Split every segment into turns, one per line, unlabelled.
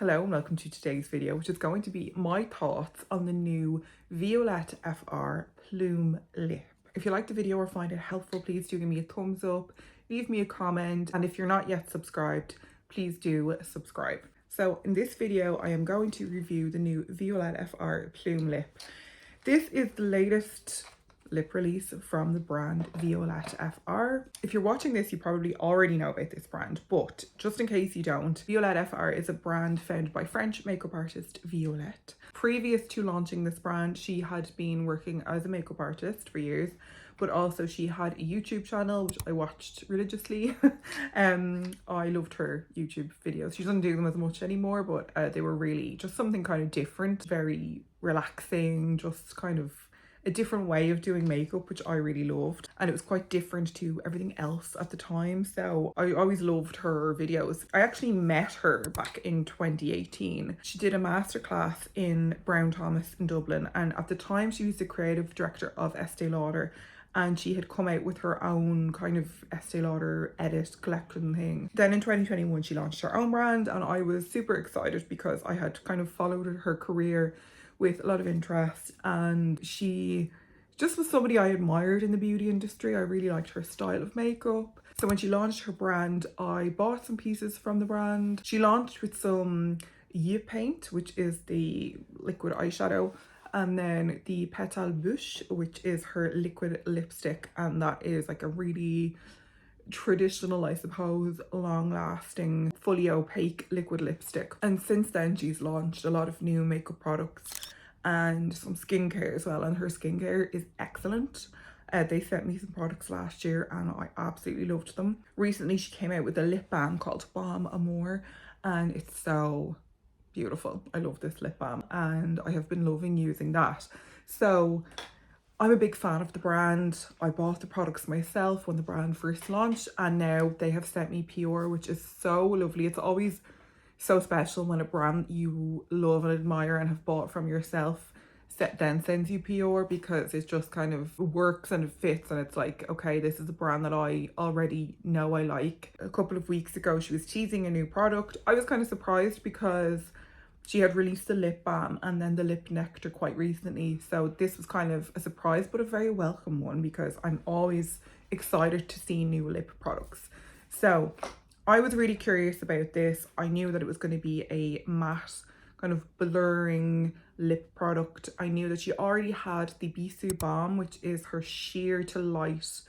Hello and welcome to today's video, which is going to be my thoughts on the new Violet FR Plume Lip. If you like the video or find it helpful, please do give me a thumbs up, leave me a comment, and if you're not yet subscribed, please do subscribe. So in this video, I am going to review the new Violet FR Plume Lip. This is the latest lip release from the brand Violet FR. If you're watching this, you probably already know about this brand, but just in case you don't, Violet FR is a brand founded by French makeup artist Violette. Previous to launching this brand, she had been working as a makeup artist for years, but also she had a YouTube channel which I watched religiously. I loved her YouTube videos. She doesn't do them as much anymore, but they were really just something kind of different, very relaxing, just kind of a different way of doing makeup, which I really loved, and it was quite different to everything else at the time, so I always loved her videos. I actually met her back in 2018. She did a masterclass in Brown Thomas in Dublin, and at the time she was the creative director of Estee Lauder, and she had come out with her own kind of Estee Lauder edit collection thing. Then in 2021 she launched her own brand, and I was super excited because I had kind of followed her career with a lot of interest, and she just was somebody I admired in the beauty industry. I really liked her style of makeup. So when she launched her brand, I bought some pieces from the brand. She launched with some Chic-y paint, which is the liquid eyeshadow, and then the Petal Bouche, which is her liquid lipstick, and that is like a really traditional, I suppose, long-lasting, fully opaque liquid lipstick. And since then she's launched a lot of new makeup products and some skincare as well, and her skincare is excellent. They sent me some products last year and I absolutely loved them. Recently she came out with a lip balm called Balm Amour, and it's so beautiful. I love this lip balm and I have been loving using that. So I'm a big fan of the brand. I bought the products myself when the brand first launched, and now they have sent me PR, which is so lovely. It's always so special when a brand you love and admire and have bought from yourself then sends you PR, because it just kind of works and it fits, and it's like, okay, this is a brand that I already know I like. A couple of weeks ago she was teasing a new product. I was kind of surprised because she had released the lip balm and then the lip nectar quite recently, so this was kind of a surprise but a very welcome one, because I'm always excited to see new lip products. So I was really curious about this. I knew that it was going to be a matte kind of blurring lip product. I knew that she already had the Bisou balm, which is her sheer to light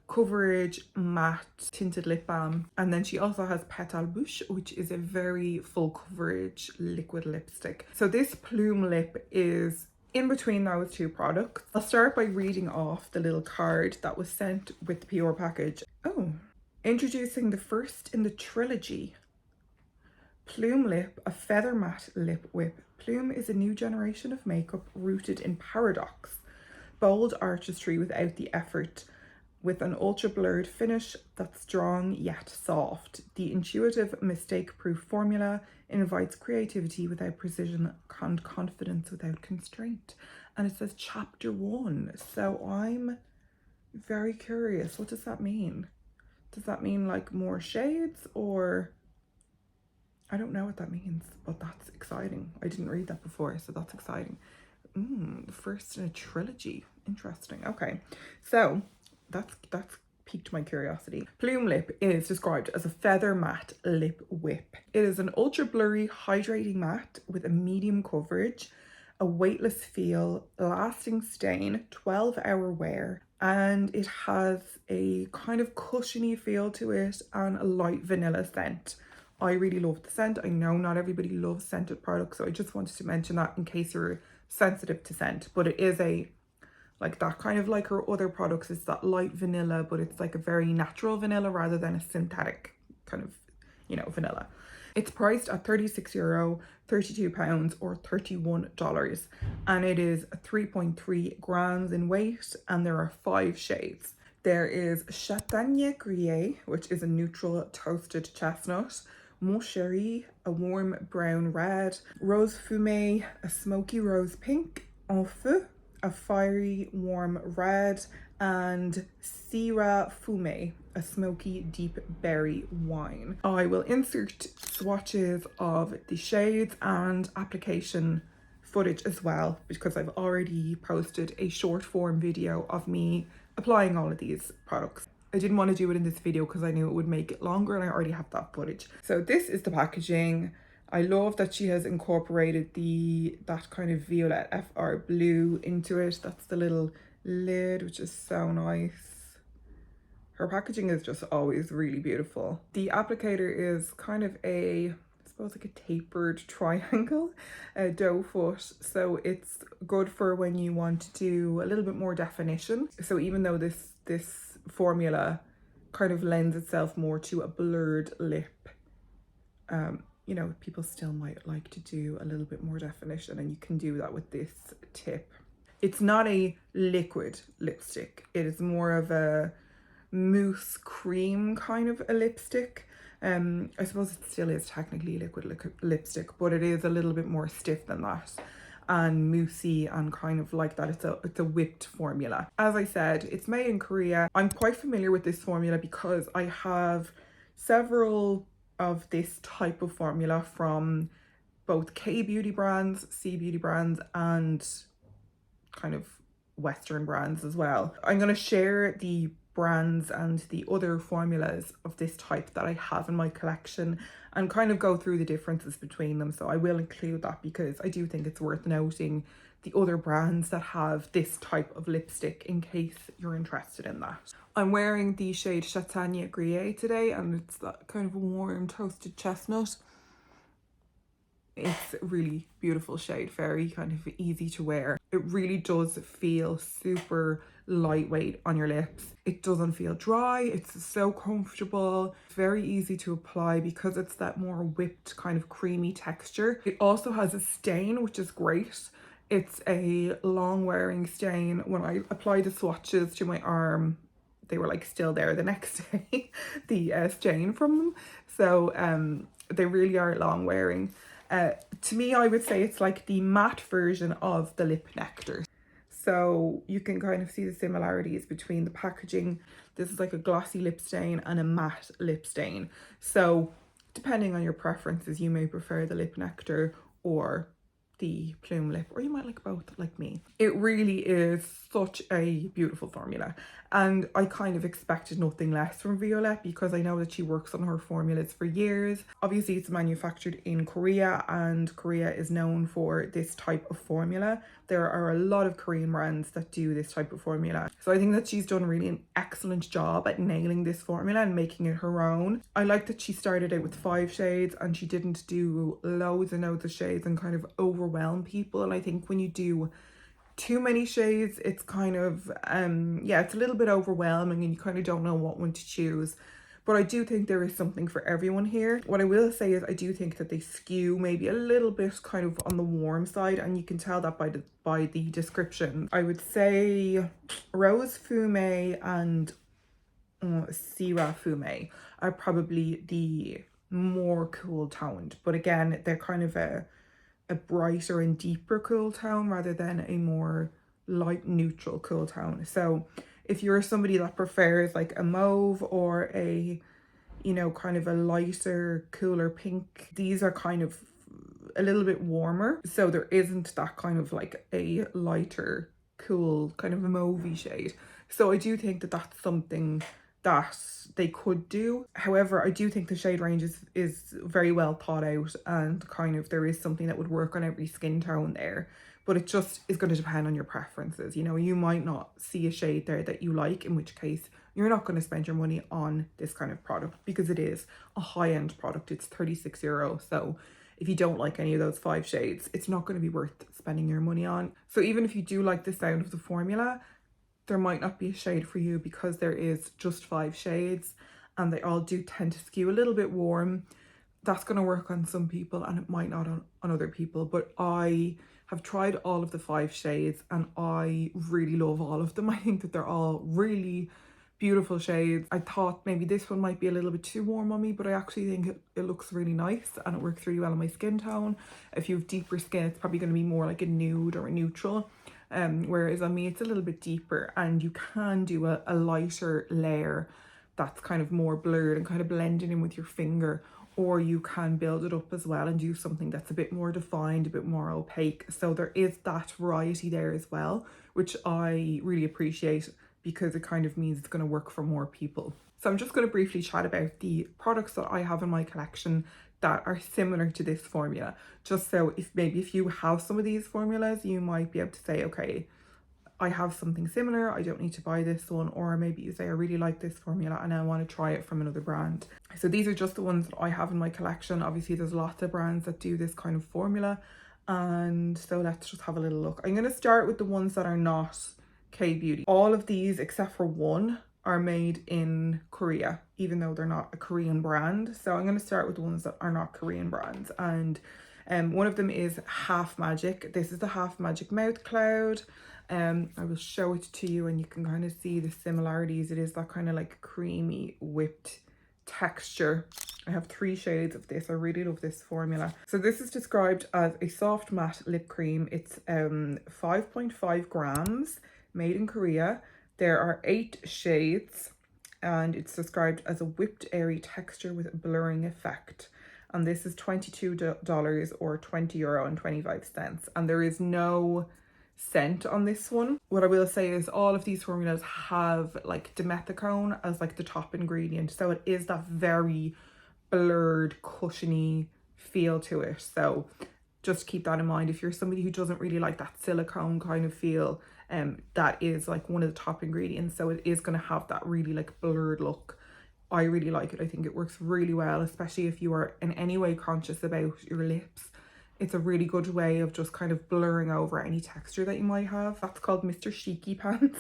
coverage matte tinted lip balm, and then she also has Petal Bouche, which is a very full coverage liquid lipstick. So this Plume Lip is in between those two products. I'll start by reading off the little card that was sent with the PR package. Oh, introducing the first in the trilogy, Plume Lip, a feather matte lip whip. Plume is a new generation of makeup rooted in paradox, bold artistry without the effort, with an ultra blurred finish that's strong yet soft. The intuitive, mistake-proof formula invites creativity without precision and confidence without constraint. And it says chapter 1. So I'm very curious. What does that mean? Does that mean like more shades, or I don't know what that means, but that's exciting. I didn't read that before, so that's exciting. The first in a trilogy. Interesting. Okay, so that's piqued my curiosity. Plume Lip is described as a feather matte lip whip. It is an ultra blurry hydrating matte with a medium coverage, a weightless feel, lasting stain, 12-hour wear, and it has a kind of cushiony feel to it and a light vanilla scent. I really love the scent. I know not everybody loves scented products, so I just wanted to mention that in case you're sensitive to scent, but it is a like that kind of like her other products. It's that light vanilla, but it's like a very natural vanilla rather than a synthetic kind of, you know, vanilla. It's priced at €36, £32 or $31, and it is 3.3 grams in weight, and there are 5 shades. There is Satin Grillé, which is a neutral toasted chestnut, Mon Chéri, a warm brown red, Rose Fumée, a smoky rose pink, En Feu, a fiery warm red, and Syrah Fume, a smoky deep berry wine. I will insert swatches of the shades and application footage as well, because I've already posted a short form video of me applying all of these products. I didn't want to do it in this video because I knew it would make it longer, and I already have that footage. So this is the packaging. I love that she has incorporated that kind of Violet FR blue into it. That's the little lid, which is so nice. Her packaging is just always really beautiful. The applicator is kind of I suppose like a tapered triangle, doe foot. So it's good for when you want to do a little bit more definition. So even though this formula kind of lends itself more to a blurred lip, you know, people still might like to do a little bit more definition, and you can do that with this tip. It's not a liquid lipstick. It is more of a mousse cream kind of a lipstick. I suppose it still is technically liquid lipstick, but it is a little bit more stiff than that and moussey and kind of like that. It's a whipped formula. As I said, it's made in Korea. I'm quite familiar with this formula because I have several of this type of formula from both K-beauty brands, C-beauty brands, and kind of Western brands as well. I'm going to share the brands and the other formulas of this type that I have in my collection and kind of go through the differences between them. So I will include that because I do think it's worth noting the other brands that have this type of lipstick in case you're interested in that. I'm wearing the shade Champagne Grillé today, and it's that kind of warm toasted chestnut. It's a really beautiful shade, very kind of easy to wear. It really does feel super lightweight on your lips. It doesn't feel dry. It's so comfortable. It's very easy to apply because it's that more whipped kind of creamy texture. It also has a stain, which is great. It's a long wearing stain. When I applied the swatches to my arm, they were like still there the next day, the stain from them. So they really are long wearing. To me, I would say it's like the matte version of the lip Nectar. So you can kind of see the similarities between the packaging. This is like a glossy lip stain and a matte lip stain. So depending on your preferences, you may prefer the lip Nectar or the Plume Lip, or you might like both like me. It really is such a beautiful formula, and I kind of expected nothing less from Violet because I know that she works on her formulas for years. Obviously it's manufactured in Korea, and Korea is known for this type of formula. There are a lot of Korean brands that do this type of formula, so I think that she's done really an excellent job at nailing this formula and making it her own. I like that she started out with 5 shades and she didn't do loads and loads of shades and kind of overwhelm people. And I think when you do too many shades, it's kind of yeah, it's a little bit overwhelming and you kind of don't know what one to choose. But I do think there is something for everyone here. What I will say is I do think that they skew maybe a little bit kind of on the warm side, and you can tell that by the description. I would say Rose Fume and Syrah Fume are probably the more cool toned, but again, they're kind of a brighter and deeper cool tone rather than a more light neutral cool tone. So if you're somebody that prefers like a mauve or a, you know, kind of a lighter, cooler pink, these are kind of a little bit warmer. So there isn't that kind of like a lighter, cool kind of a mauvey shade. So I do think that that's something that they could do. However, I do think the shade range is very well thought out, and kind of there is something that would work on every skin tone there. But it just is going to depend on your preferences. You know, you might not see a shade there that you like, in which case you're not going to spend your money on this kind of product because it is a high-end product. It's €36. So if you don't like any of those 5 shades, it's not going to be worth spending your money on. So even if you do like the sound of the formula, there might not be a shade for you because there is just 5 shades and they all do tend to skew a little bit warm. That's going to work on some people and it might not on other people. But I have tried all of the 5 shades and I really love all of them. I think that they're all really beautiful shades. I thought maybe this one might be a little bit too warm on me, but I actually think it looks really nice and it works really well on my skin tone. If you have deeper skin, it's probably going to be more like a nude or a neutral. whereas on me it's a little bit deeper, and you can do a lighter layer that's kind of more blurred and kind of blending in with your finger, or you can build it up as well and do something that's a bit more defined, a bit more opaque. So there is that variety there as well, which I really appreciate because it kind of means it's going to work for more people. So I'm just going to briefly chat about the products that I have in my collection that are similar to this formula, just so if you have some of these formulas, you might be able to say, okay, I have something similar, I don't need to buy this one. Or maybe you say, I really like this formula and I want to try it from another brand. So these are just the ones that I have in my collection. Obviously there's lots of brands that do this kind of formula, and so let's just have a little look. I'm going to start with the ones that are not K-beauty. All of these except for one are made in Korea, even though they're not a Korean brand. So I'm going to start with the ones that are not Korean brands, and one of them is Half Magic. This is the Half Magic Mouth Cloud. I will show it to you and you can kind of see the similarities. It is that kind of like creamy whipped texture. I have 3 shades of this. I really love this formula. So this is described as a soft matte lip cream. It's 5.5 grams, made in Korea. There are 8 shades, and it's described as a whipped airy texture with a blurring effect. And this is $22 or €20.25. And there is no scent on this one. What I will say is all of these formulas have like dimethicone as like the top ingredient, so it is that very blurred, cushiony feel to it. So just keep that in mind if you're somebody who doesn't really like that silicone kind of feel. That is like one of the top ingredients, so it is going to have that really like blurred look. I really like it. I think it works really well, especially if you are in any way conscious about your lips. It's a really good way of just kind of blurring over any texture that you might have. That's called Mr. Chic-y Pants.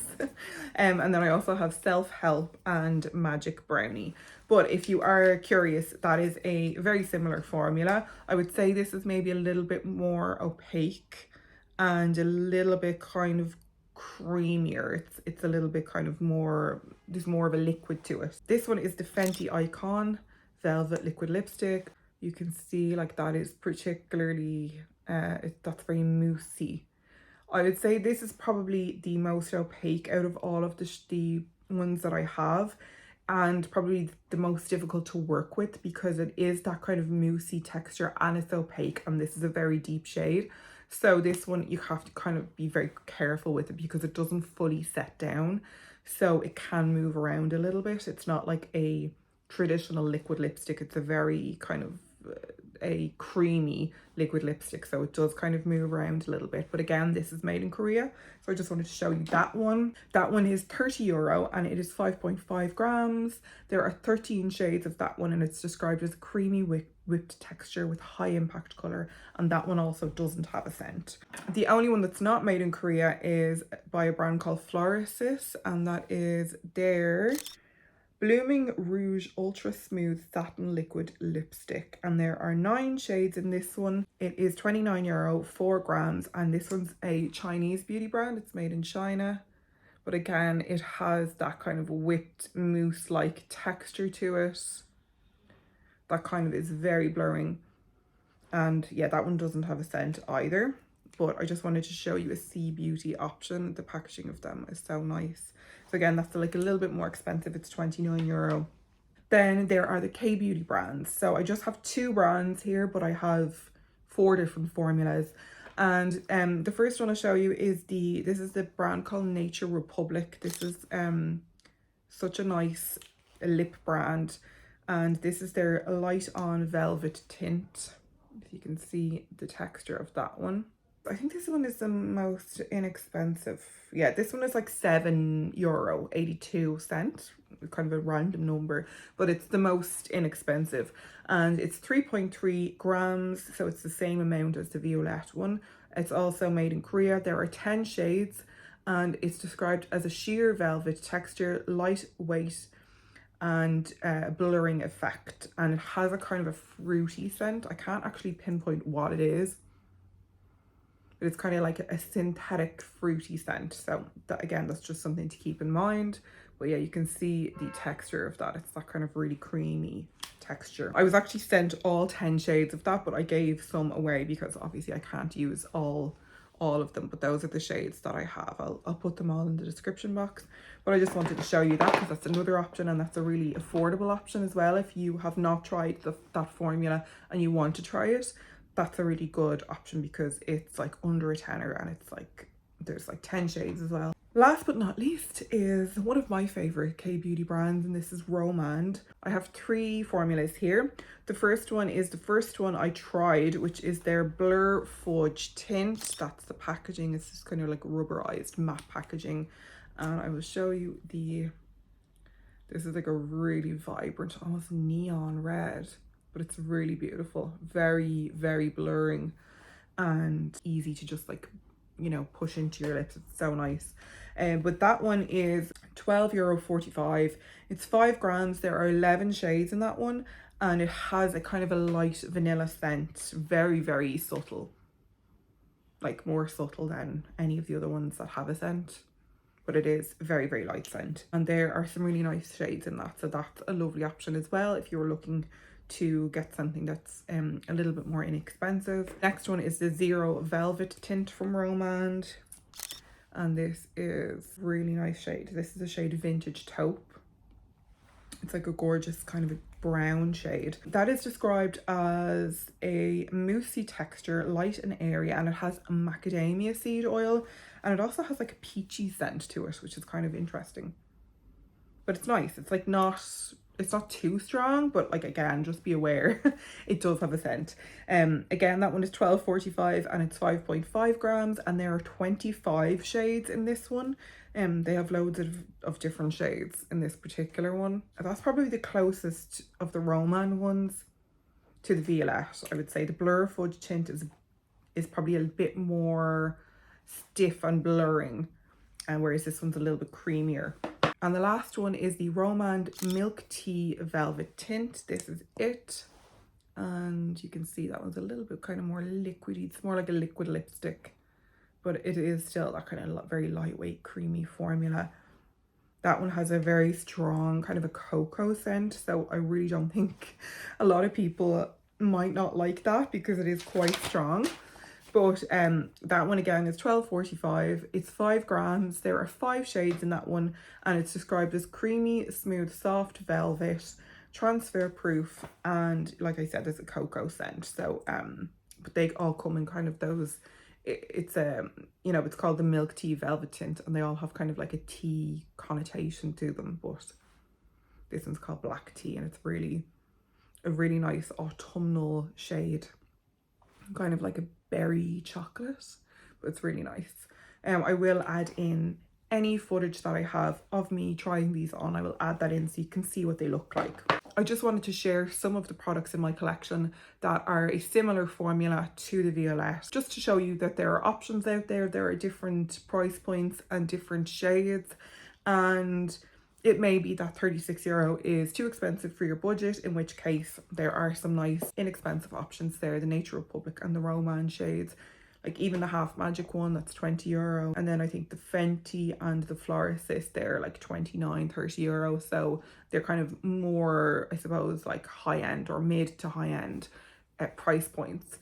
And then I also have Self-Help and Magic Brownie. But if you are curious, that is a very similar formula. I would say this is maybe a little bit more opaque and a little bit kind of creamier. It's a little bit kind of more, there's more of a liquid to it. This one is the Fenty Icon Velvet Liquid Lipstick. You can see like that is particularly, that's very moussey. I would say this is probably the most opaque out of all of the ones that I have, and probably the most difficult to work with because it is that kind of moussey texture and it's opaque, and this is a very deep shade. So this one you have to kind of be very careful with it because it doesn't fully set down, so it can move around a little bit. It's not like a traditional liquid lipstick. It's a very kind of a creamy liquid lipstick, so it does kind of move around a little bit. But again, this is made in Korea, so I just wanted to show you that one. That one is €30 and it is 5.5 grams. There are 13 shades of that one, and it's described as a creamy whipped texture with high impact color, and that one also doesn't have a scent. The only one that's not made in Korea is by a brand called Florasis, and that is their Blooming Rouge Ultra Smooth Satin Liquid Lipstick, and there are 9 shades in this one. It is €29, 4 grams, and this one's a Chinese beauty brand. It's made in China, but again, it has that kind of whipped mousse-like texture to it. That kind of is very blurring, and yeah, that one doesn't have a scent either. But I just wanted to show you a C Beauty option. The packaging of them is so nice. So again, that's like a little bit more expensive. It's €29. Then there are the K-beauty brands. So I just have 2 brands here, but I have 4 different formulas. And the first one I'll show you is this is the brand called Nature Republic. This is such a nice lip brand, and this is their Light On Velvet Tint. If you can see the texture of that one. I think this one is the most inexpensive. Yeah, this one is like €7.82, kind of a random number, but it's the most inexpensive, and it's 3.3 grams, so it's the same amount as the Violette one. It's also made in Korea. There are 10 shades, and it's described as a sheer velvet texture, lightweight and blurring effect, and it has a kind of a fruity scent. I can't actually pinpoint what it is. It's kind of like a synthetic fruity scent, so that, again, that's just something to keep in mind. But yeah, you can see the texture of that. It's that kind of really creamy texture. I was actually sent all 10 shades of that, but I gave some away because obviously I can't use all all of them, but those are the shades that I have. I'll put them all in the description box, but I just wanted to show you that because that's another option, and that's a really affordable option as well. If you have not tried that formula and you want to try it, that's a really good option because it's like under a tenner, and it's like there's like 10 shades as well. Last but not least is one of my favorite K-beauty brands, and this is Romand. I have 3 formulas here. The first one is the first one I tried, which is their Blur Fudge Tint. That's the packaging. It's just kind of like rubberized matte packaging, and I will show you this is like a really vibrant, almost neon red, but it's really beautiful. Very, very blurring and easy to just like, you know, push into your lips. It's so nice. But that one is €12.45. It's 5 grams. There are 11 shades in that one, and it has a kind of a light vanilla scent. Very, very subtle, like more subtle than any of the other ones that have a scent, but it is very, very light scent. And there are some really nice shades in that, so that's a lovely option as well if you're looking to get something that's a little bit more inexpensive. Next one is the Zero Velvet Tint from Romand, and this is really nice shade. This is a shade Vintage Taupe. It's like a gorgeous kind of a brown shade. That is described as a moussey texture, light and airy, and it has a macadamia seed oil, and it also has like a peachy scent to it, which is kind of interesting. But it's nice. It's like it's not too strong, but like, again, just be aware it does have a scent. Again, that one is $12.45 and it's 5.5 grams, and there are 25 shades in this one. They have loads of different shades in this particular one. That's probably the closest of the Romand ones to the Violette. I would say the Blur Fudge Tint is probably a bit more stiff and blurring, and whereas this one's a little bit creamier. And the last one is the Romand Milk Tea Velvet Tint. This is it. And you can see that one's a little bit kind of more liquidy. It's more like a liquid lipstick, but it is still that kind of very lightweight, creamy formula. That one has a very strong kind of a cocoa scent. So I really don't think a lot of people might not like that because it is quite strong. But that one again is $12.45. It's 5 grams. There are 5 shades in that one, and it's described as creamy, smooth, soft velvet, transfer proof, and like I said, there's a cocoa scent. So but they all come in kind of those. It's you know, it's called the Milk Tea Velvet Tint, and they all have kind of like a tea connotation to them. But this one's called Black Tea, and it's really a really nice autumnal shade, kind of like a berry chocolate, but it's really nice. I will add in any footage that I have of me trying these on. I will add that in so you can see what they look like. I just wanted to share some of the products in my collection that are a similar formula to the Violette, just to show you that there are options out there. There are different price points and different shades, and it may be that €36 is too expensive for your budget, in which case there are some nice inexpensive options there. The Nature Republic and the Romand shades, like even the Half Magic one, that's €20. And then I think the Fenty and the Florasis, they're like €29, €30. So they're kind of more, I suppose, like high end or mid to high end price points.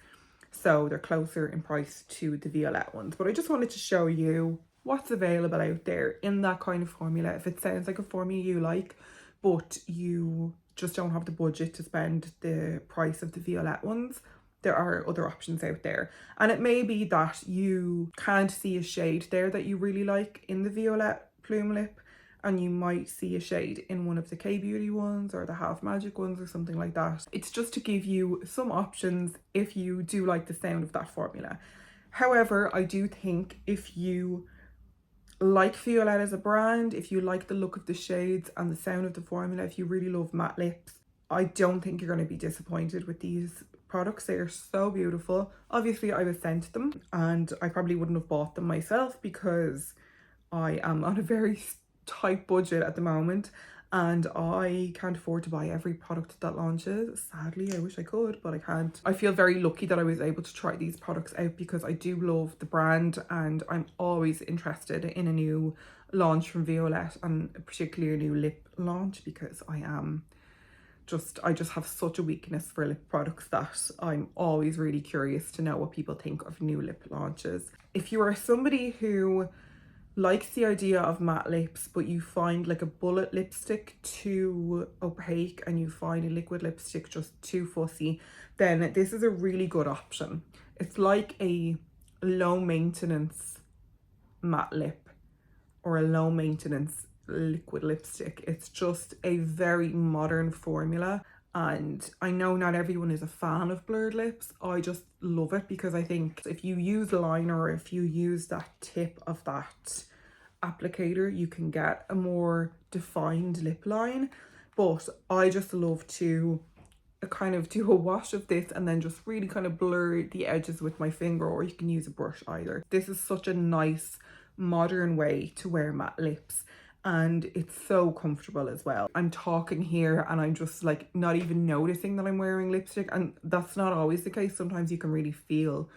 So they're closer in price to the Violette ones. But I just wanted to show you what's available out there in that kind of formula. If it sounds like a formula you like, but you just don't have the budget to spend the price of the Violette ones, there are other options out there. And it may be that you can't see a shade there that you really like in the Violette Plume Lip, and you might see a shade in one of the K-Beauty ones or the Half Magic ones or something like that. It's just to give you some options if you do like the sound of that formula. However, I do think if you like Violette as a brand, if you like the look of the shades and the sound of the formula, if you really love matte lips, I don't think you're going to be disappointed with these products. They are so beautiful. Obviously, I was sent them, and I probably wouldn't have bought them myself because I am on a very tight budget at the moment, and I can't afford to buy every product that launches. Sadly, I wish I could, but I can't. I feel very lucky that I was able to try these products out because I do love the brand, and I'm always interested in a new launch from Violette, and particularly a new lip launch, because I am I just have such a weakness for lip products that I'm always really curious to know what people think of new lip launches. If you are somebody who likes the idea of matte lips, but you find like a bullet lipstick too opaque and you find a liquid lipstick just too fussy, then this is a really good option. It's like a low maintenance matte lip or a low maintenance liquid lipstick. It's just a very modern formula, and I know not everyone is a fan of blurred lips. I just love it because I think if you use liner or if you use that tip of that applicator, you can get a more defined lip line. But I just love to kind of do a wash of this and then just really kind of blur the edges with my finger, or you can use a brush either. This is such a nice modern way to wear matte lips, and it's so comfortable as well. I'm talking here and I'm just like not even noticing that I'm wearing lipstick, and that's not always the case. Sometimes you can really feel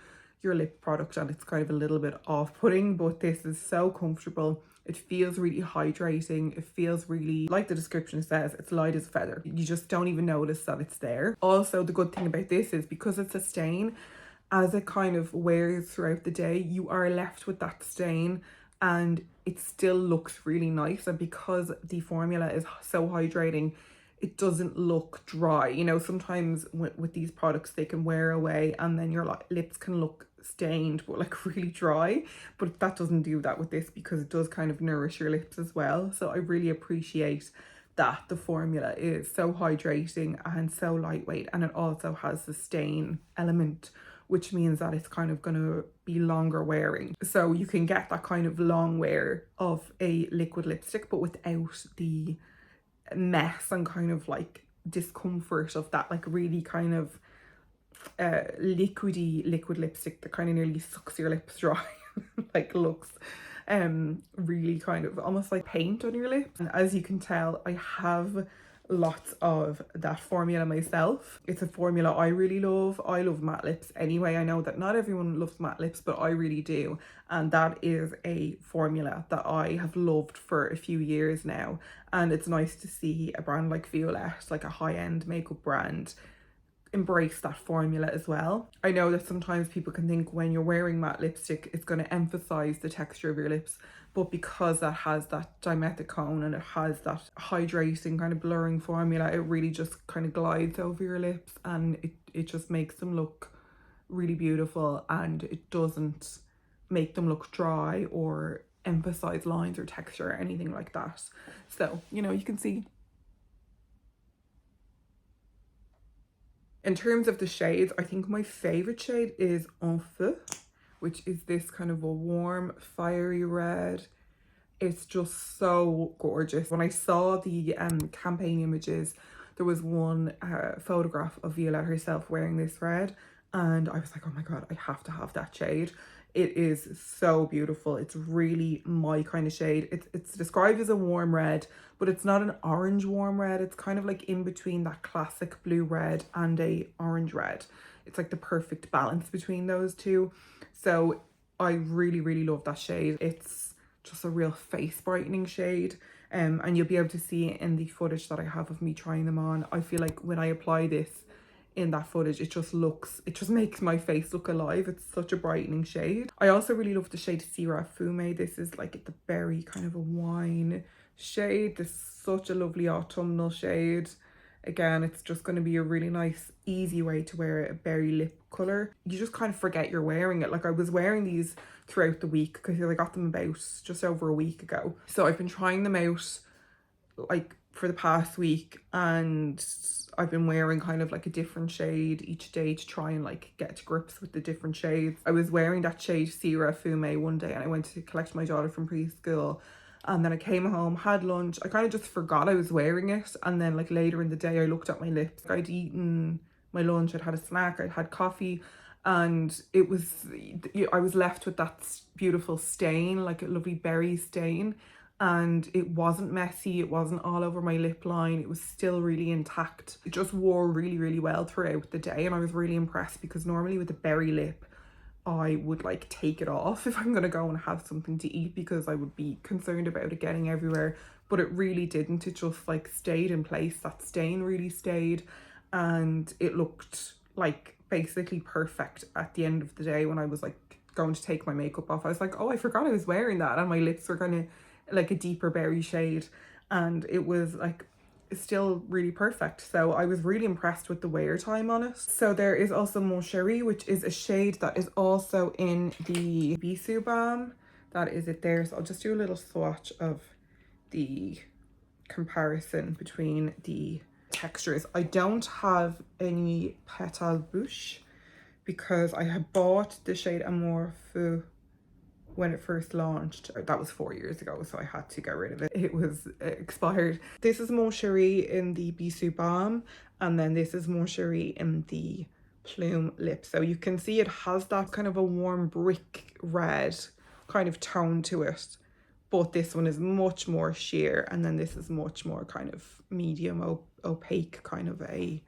your lip product and it's kind of a little bit off-putting, but this is so comfortable. It feels really hydrating. It feels really, like the description says, it's light as a feather. You just don't even notice that it's there. Also, the good thing about this is because it's a stain, as it kind of wears throughout the day, you are left with that stain and it still looks really nice. And because the formula is so hydrating, it doesn't look dry. You know, sometimes with these products, they can wear away and then your lips can look stained but like really dry, but that doesn't do that with this because it does kind of nourish your lips as well. So I really appreciate that the formula is so hydrating and so lightweight, and it also has the stain element, which means that it's kind of going to be longer wearing. So you can get that kind of long wear of a liquid lipstick, but without the mess and kind of like discomfort of that like really kind of liquidy liquid lipstick that kind of nearly sucks your lips dry. Like looks really kind of almost like paint on your lips. And as you can tell, I have lots of that formula myself. It's a formula I really love. I love matte lips anyway. I know that not everyone loves matte lips, but I really do, and that is a formula that I have loved for a few years now. And it's nice to see a brand like Violette, like a high-end makeup brand, embrace that formula as well. I know that sometimes people can think when you're wearing matte lipstick it's going to emphasize the texture of your lips, but because that has that dimethicone and it has that hydrating kind of blurring formula, it really just kind of glides over your lips and it just makes them look really beautiful, and it doesn't make them look dry or emphasize lines or texture or anything like that. So, you know, you can see. In terms of the shades, I think my favorite shade is En Feu, which is this kind of a warm, fiery red. It's just so gorgeous. When I saw the campaign images, there was one photograph of Violette herself wearing this red, and I was like, oh my god, I have to have that shade. It is so beautiful. It's really my kind of shade. It's described as a warm red, but it's not an orange warm red. It's kind of like in between that classic blue red and a orange red. It's like the perfect balance between those two. So I really, really love that shade. It's just a real face brightening shade. And you'll be able to see it in the footage that I have of me trying them on. I feel like when I apply this in that footage, it just makes my face look alive. It's such a brightening shade. I also really love the shade Syrah Fume. This is like the berry kind of a wine shade. This is such a lovely autumnal shade. Again, it's just going to be a really nice, easy way to wear a berry lip colour. You just kind of forget you're wearing it. Like I was wearing these throughout the week because I got them about just over a week ago. So I've been trying them out like for the past week, and I've been wearing kind of like a different shade each day to try and like get to grips with the different shades. I was wearing that shade Syrah Fume one day and I went to collect my daughter from preschool, and then I came home, had lunch. I kind of just forgot I was wearing it, and then like later in the day I looked at my lips. I'd eaten my lunch, I'd had a snack, I'd had coffee, and I was left with that beautiful stain, like a lovely berry stain. And it wasn't messy, it wasn't all over my lip line, it was still really intact. It just wore really, really well throughout the day, and I was really impressed because normally with a berry lip, I would like take it off if I'm gonna go and have something to eat, because I would be concerned about it getting everywhere. But it really didn't. It just like stayed in place. That stain really stayed, and it looked like basically perfect at the end of the day. When I was like going to take my makeup off, I was like, oh, I forgot I was wearing that, and my lips were kind of like a deeper berry shade, and it was like still really perfect. So I was really impressed with the wear time on it. So there is also Mon Chéri, which is a shade that is also in the Bisou Balm. That is it there. So I'll just do a little swatch of the comparison between the textures. I don't have any Petal Bouche because I had bought the shade Amour when it first launched. That was 4 years ago, so I had to get rid of it. It was expired. This is Mon Chéri in the Bisou Balm, and then this is Mon Chéri in the Plume Lip. So you can see it has that kind of a warm brick red kind of tone to it, but this one is much more sheer, and then this is much more kind of medium opaque kind of a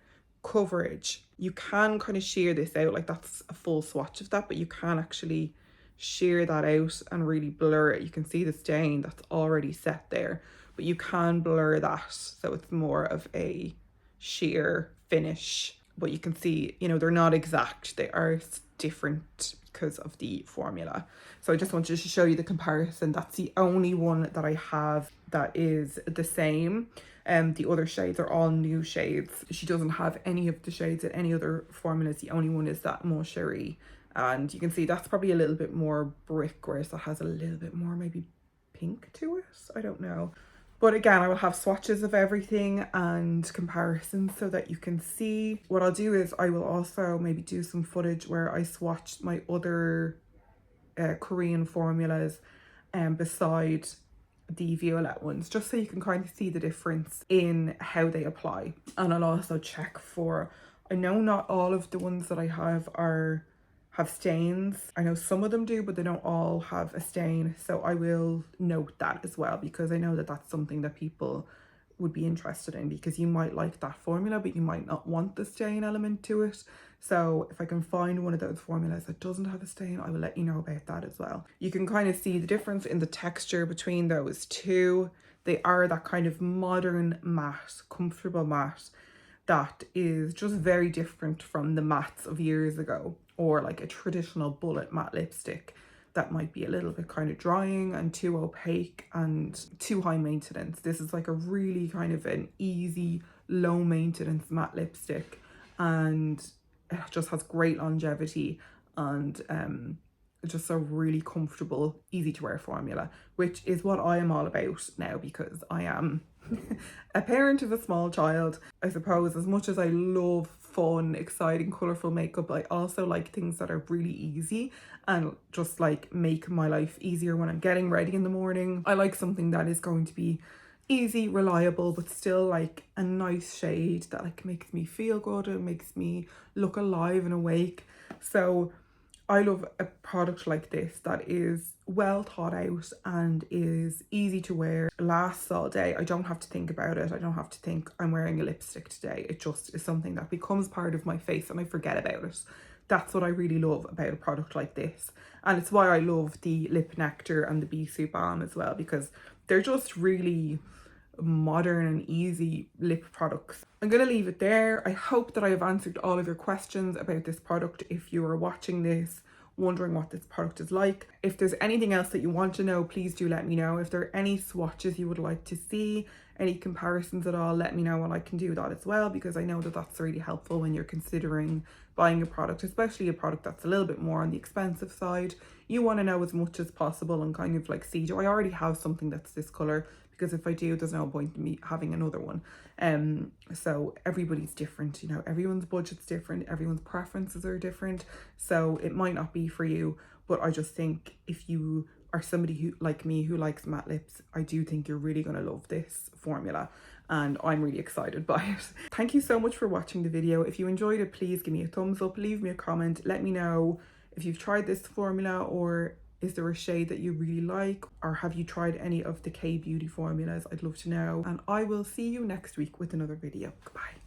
coverage. You can kind of sheer this out, like that's a full swatch of that, but you can actually sheer that out and really blur it. You can see the stain that's already set there, but you can blur that so it's more of a sheer finish. But you can see, you know, they're not exact, they are different because of the formula. So I just wanted to show you the comparison. That's the only one that I have that is the same. The other shades are all new shades. She doesn't have any of the shades in any other formulas. The only one is that Mon Chéri. And you can see that's probably a little bit more brick, whereas that has a little bit more maybe pink to it. I don't know. But again, I will have swatches of everything and comparisons so that you can see. What I'll do is I will also maybe do some footage where I swatched my other Korean formulas beside the Violette ones, just so you can kind of see the difference in how they apply. And I'll also check for, I know not all of the ones that I have have stains. I know some of them do, but they don't all have a stain. So I will note that as well, because I know that that's something that people would be interested in, because you might like that formula, but you might not want the stain element to it. So if I can find one of those formulas that doesn't have a stain, I will let you know about that as well. You can kind of see the difference in the texture between those two. They are that kind of modern matte, comfortable matte that is just very different from the mattes of years ago, or like a traditional bullet matte lipstick that might be a little bit kind of drying and too opaque and too high maintenance. This is like a really kind of an easy, low maintenance matte lipstick, and it just has great longevity, and just a really comfortable, easy to wear formula, which is what I am all about now, because I am a parent of a small child. I suppose as much as I love fun, exciting, colourful makeup, I also like things that are really easy and just like make my life easier when I'm getting ready in the morning. I like something that is going to be easy, reliable, but still like a nice shade that like makes me feel good and makes me look alive and awake. So I love a product like this that is well thought out and is easy to wear, lasts all day. I don't have to think about it. I don't have to think I'm wearing a lipstick today. It just is something that becomes part of my face and I forget about it. That's what I really love about a product like this. And it's why I love the Lip Nectar and the Bisou Balm as well, because they're just really modern and easy lip products. I'm going to leave it there. I hope that I have answered all of your questions about this product. If you are watching this wondering what this product is like, if there's anything else that you want to know, please do let me know. If there are any swatches you would like to see, any comparisons at all, let me know and I can do that as well, because I know that that's really helpful when you're considering buying a product, especially a product that's a little bit more on the expensive side. You want to know as much as possible and kind of like see, do I already have something that's this color? Because if I do, there's no point in me having another one. So everybody's different, you know, everyone's budget's different, everyone's preferences are different. So it might not be for you, but I just think if you are somebody who, like me, who likes matte lips, I do think you're really gonna love this formula, and I'm really excited by it. Thank you so much for watching the video. If you enjoyed it, please give me a thumbs up, leave me a comment, let me know if you've tried this formula, or is there a shade that you really like, or have you tried any of the K-beauty formulas? I'd love to know, and I will see you next week with another video. Goodbye.